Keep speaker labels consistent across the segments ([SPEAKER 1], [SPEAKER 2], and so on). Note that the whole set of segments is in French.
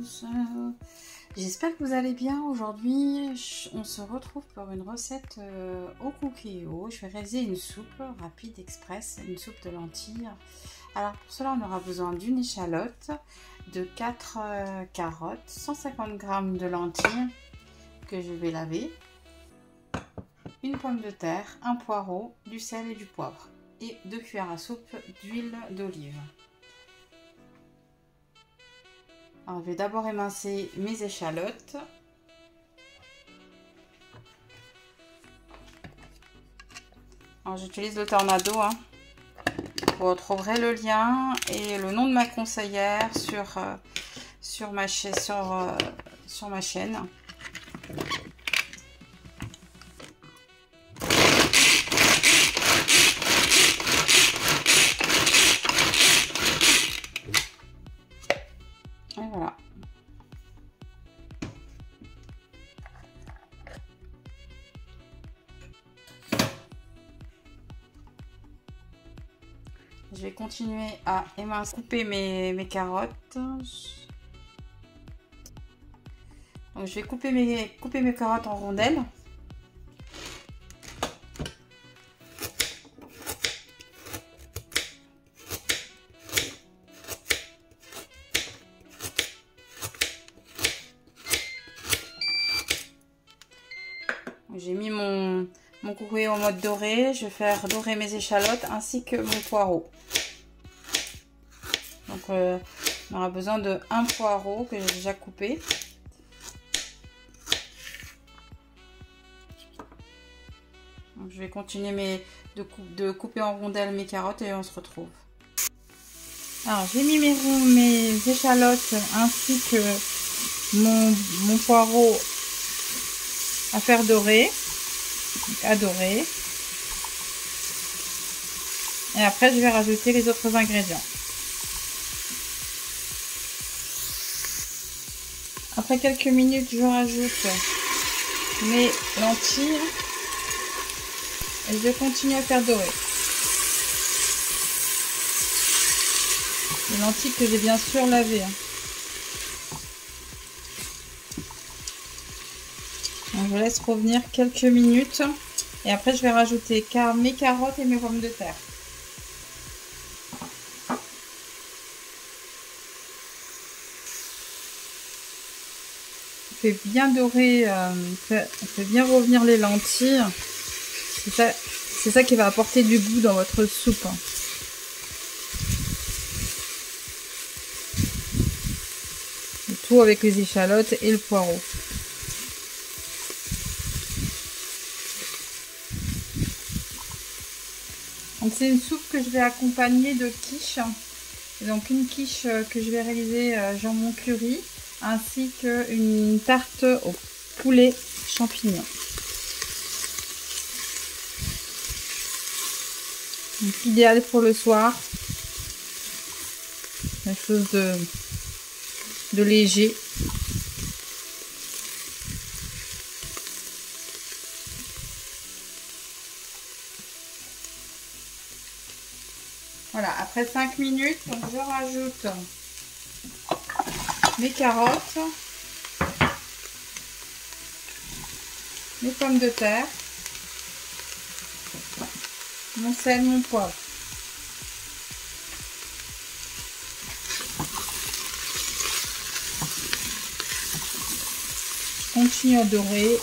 [SPEAKER 1] tous. J'espère que vous allez bien. Aujourd'hui, on se retrouve pour une recette au cookéo. Je vais réaliser une soupe rapide express, une soupe de lentilles. Alors pour cela, on aura besoin d'une échalote, de 4 carottes, 150 g de lentilles que je vais laver, une pomme de terre, un poireau, du sel et du poivre et 2 cuillères à soupe d'huile d'olive. Alors, je vais d'abord émincer mes échalotes. Alors, j'utilise le Tornado. Vous retrouverez le lien et le nom de ma conseillère sur ma chaîne. Et voilà. Je vais continuer à couper mes carottes. Donc je vais couper mes carottes en rondelles. J'ai mis mon courrier en mode doré. Je vais faire dorer mes échalotes ainsi que mon poireau. Donc on aura besoin de un poireau que j'ai déjà coupé. Donc, je vais continuer de couper en rondelles mes carottes et on se retrouve. Alors j'ai mis mes échalotes ainsi que mon poireau à faire dorer, donc à dorer. Et après je vais rajouter les autres ingrédients. Après quelques minutes, je rajoute mes lentilles et je continue à faire dorer. Les lentilles que j'ai bien sûr lavées. Donc, je laisse revenir quelques minutes et après je vais rajouter mes carottes et mes pommes de terre. Fait bien dorer, fait bien revenir les lentilles. C'est ça qui va apporter du goût dans votre soupe. Le tout avec les échalotes et le poireau. Donc c'est une soupe que je vais accompagner de quiche. Donc une quiche que je vais réaliser jambon curry, ainsi qu'une tarte au poulet champignons. Donc idéal pour le soir, quelque chose de léger. Voilà, après 5 minutes, donc je rajoute mes carottes, mes pommes de terre, mon sel, mon poivre. Je continue à dorer.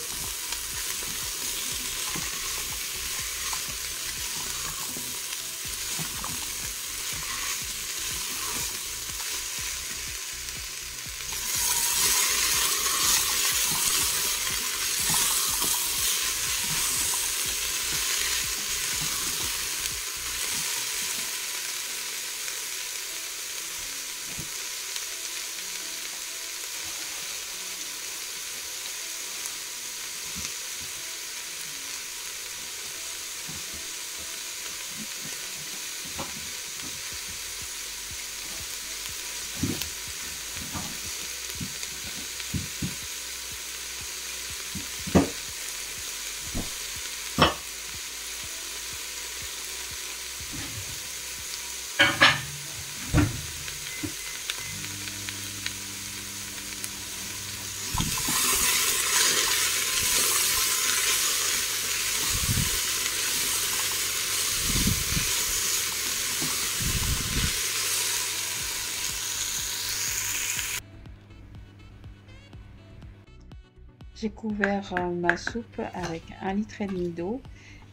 [SPEAKER 1] J'ai couvert ma soupe avec 1,5 litre d'eau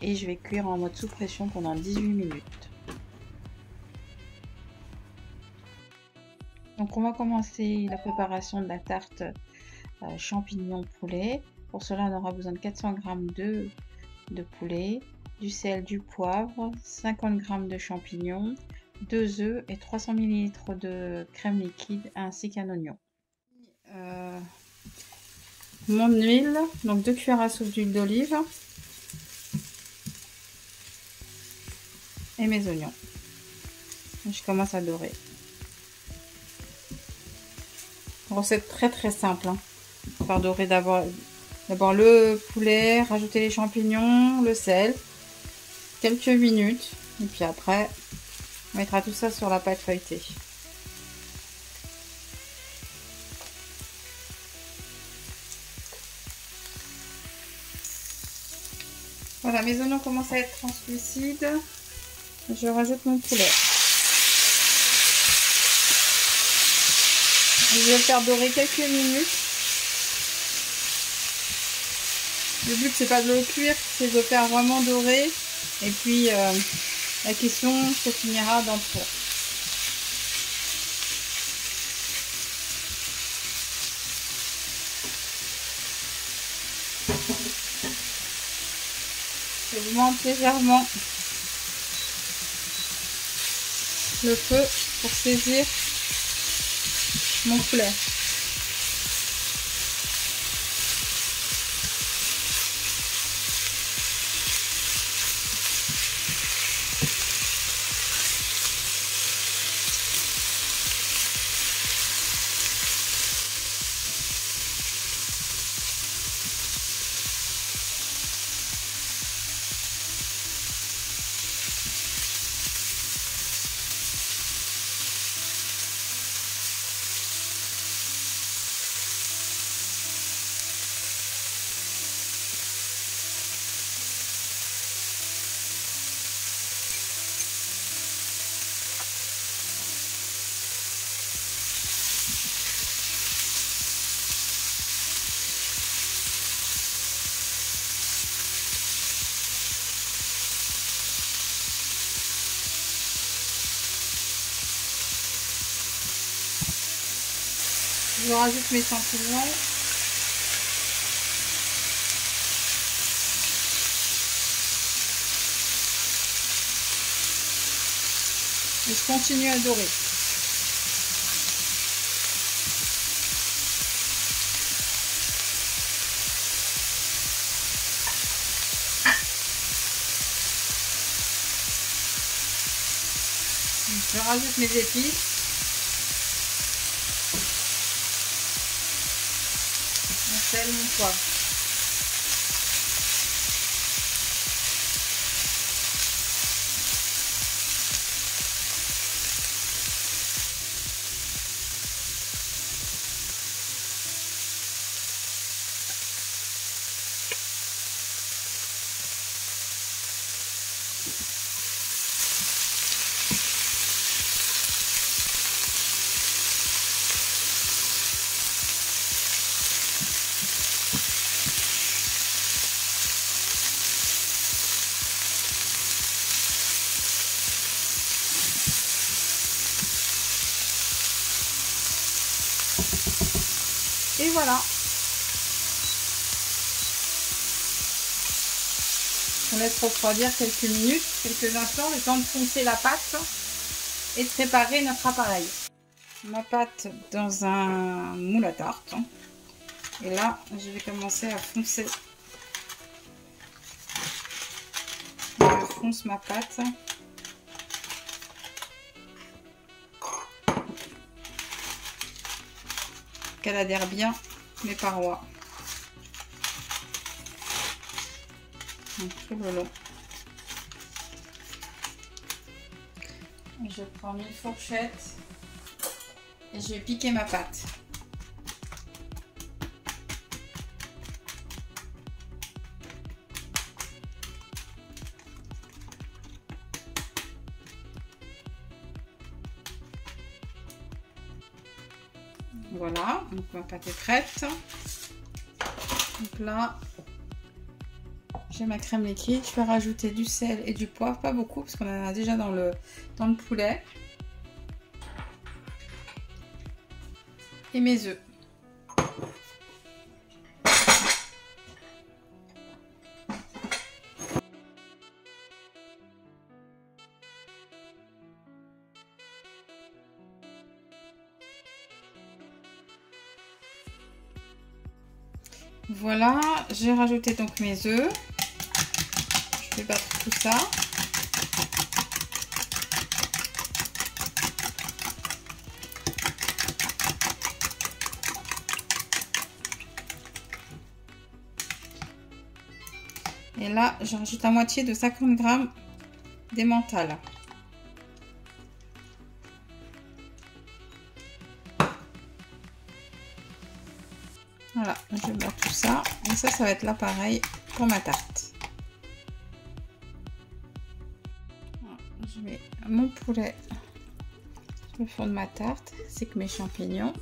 [SPEAKER 1] et je vais cuire en mode sous pression pendant 18 minutes. Donc on va commencer la préparation de la tarte champignons poulet. Pour cela on aura besoin de 400 g de poulet, du sel, du poivre, 50 g de champignons, 2 œufs et 300 ml de crème liquide ainsi qu'un oignon. Mon huile, donc 2 cuillères à soupe d'huile d'olive et mes oignons. Je commence à dorer. Recette très simple. Faire dorer d'abord le poulet, rajouter les champignons, le sel, quelques minutes et puis après on mettra tout ça sur la pâte feuilletée. Voilà, mes oignons commencent à être translucides. Je rajoute mon poulet. Je vais le faire dorer quelques minutes. Le but c'est pas de le cuire, c'est de le faire vraiment dorer. Et puis la cuisson se finira dans le four. J'augmente légèrement le feu pour saisir mon poulet. Je rajoute mes champignons. Et je continue à dorer. Je rajoute mes épices. Mon sel, mon poivre. Et voilà. On laisse refroidir quelques minutes, quelques instants, le temps de foncer la pâte et de préparer notre appareil. Ma pâte dans un moule à tarte. Et là, je vais commencer à foncer. Je fonce ma pâte. Qu'elle adhère bien mes parois. Donc, tout le long. Je prends une fourchette et je vais piquer ma pâte. Voilà, donc ma pâte est prête. Donc là, j'ai ma crème liquide. Je vais rajouter du sel et du poivre, pas beaucoup parce qu'on en a déjà dans le poulet. Et mes œufs. Voilà, j'ai rajouté donc mes œufs. Je vais battre tout ça. Et là, je rajoute la moitié de 50 g d'emmental. Voilà, je bats tout ça. Et ça va être là pareil pour ma tarte. Voilà, je mets mon poulet sur le fond de ma tarte, c'est que mes champignons.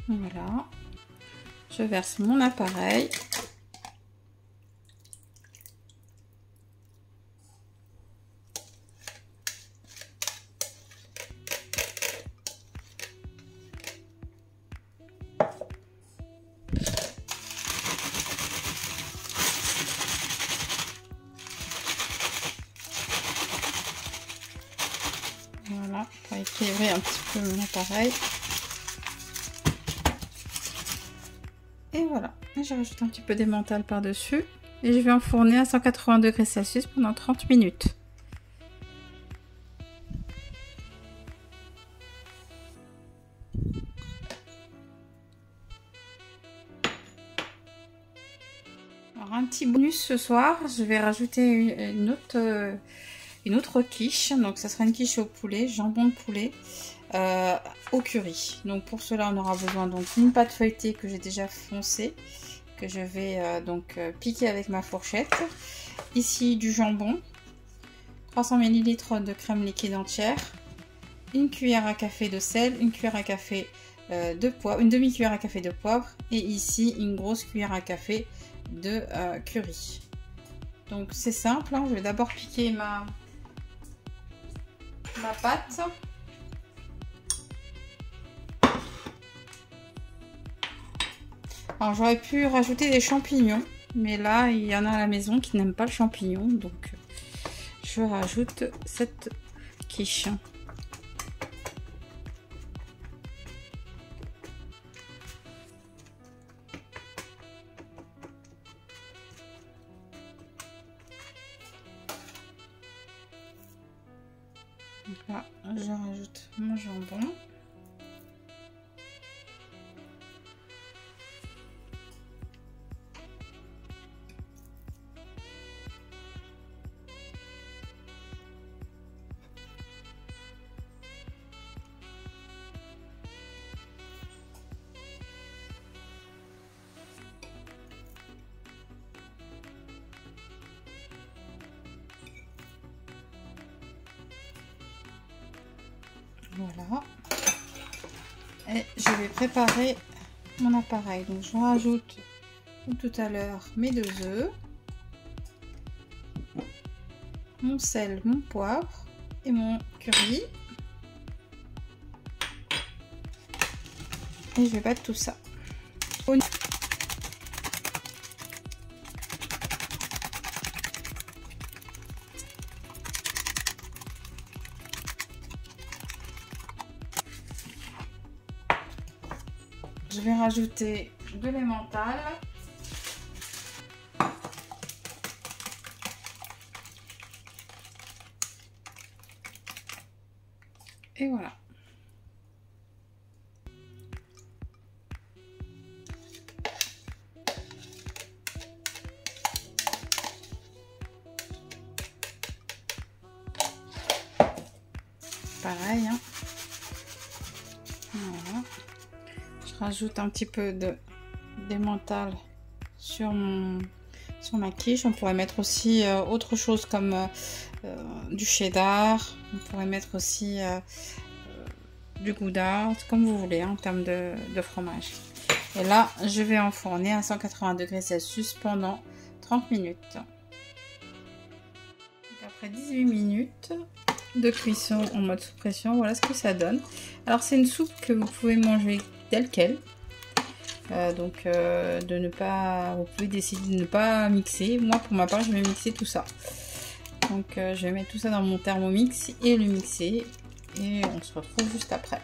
[SPEAKER 1] Voilà, je verse mon appareil. Voilà, pour équilibrer un petit peu mon appareil. Et voilà, je rajoute un petit peu d'emmental par-dessus et je vais enfourner à 180 degrés Celsius pendant 30 minutes. Alors un petit bonus ce soir, je vais rajouter une autre quiche. Donc ça sera une quiche au poulet, jambon de poulet au curry. Donc pour cela on aura besoin donc d'une pâte feuilletée que j'ai déjà foncée, que je vais piquer avec ma fourchette. Ici du jambon, 300 ml de crème liquide entière, une cuillère à café de sel, une cuillère à café de poivre, une demi-cuillère à café de poivre et ici une grosse cuillère à café de curry. Donc c'est simple, hein. Je vais d'abord piquer ma pâte. Alors j'aurais pu rajouter des champignons, mais là il y en a à la maison qui n'aiment pas le champignon, donc je rajoute cette quiche. Donc là je rajoute mon jambon. Voilà, et je vais préparer mon appareil. Donc je rajoute comme tout à l'heure mes 2 œufs, mon sel, mon poivre et mon curry, et je vais battre tout ça. Je vais rajouter de l'emmental. Et voilà. Pareil, hein. Voilà. Je rajoute un petit peu de d'emmental sur ma quiche. On pourrait mettre aussi autre chose comme du cheddar. On pourrait mettre aussi du gouda, comme vous voulez, hein, en termes de fromage. Et là, je vais enfourner à 180 degrés Celsius pendant 30 minutes. Donc après 18 minutes de cuisson en mode sous pression, voilà ce que ça donne. Alors c'est une soupe que vous pouvez manger telle quelle. Vous pouvez décider de ne pas mixer. Moi pour ma part je vais mixer tout ça. Donc je vais mettre tout ça dans mon Thermomix et le mixer. Et on se retrouve juste après.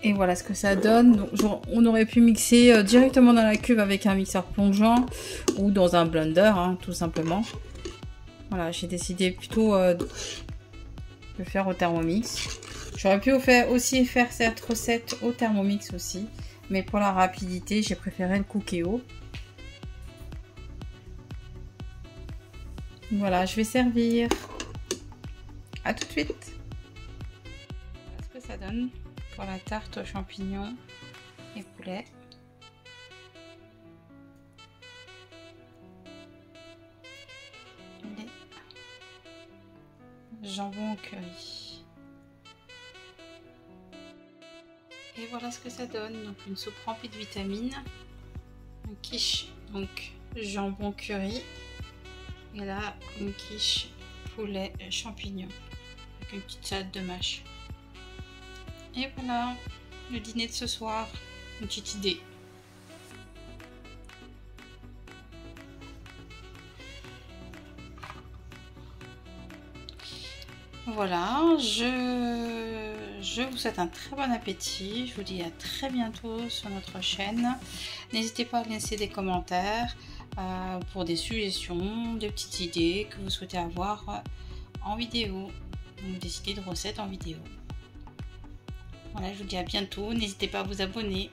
[SPEAKER 1] Et voilà ce que ça donne. Donc, on aurait pu mixer directement dans la cuve avec un mixeur plongeant ou dans un blender, hein, tout simplement. Voilà, j'ai décidé plutôt de le faire au Thermomix. J'aurais pu aussi faire cette recette au Thermomix aussi. Mais pour la rapidité, j'ai préféré le Cookéo. Voilà, je vais servir. À tout de suite. Voilà ce que ça donne pour la tarte aux champignons et poulet. Les jambons au curry. Et voilà ce que ça donne. Donc une soupe remplie de vitamines. Une quiche, donc jambon curry. Et là, une quiche poulet champignons. Avec une petite salade de mâche. Et voilà, le dîner de ce soir. Une petite idée. Voilà, je vous souhaite un très bon appétit. Je vous dis à très bientôt sur notre chaîne. N'hésitez pas à laisser des commentaires pour des suggestions, des petites idées que vous souhaitez avoir en vidéo. Donc des idées de recettes en vidéo. Voilà, je vous dis à bientôt. N'hésitez pas à vous abonner.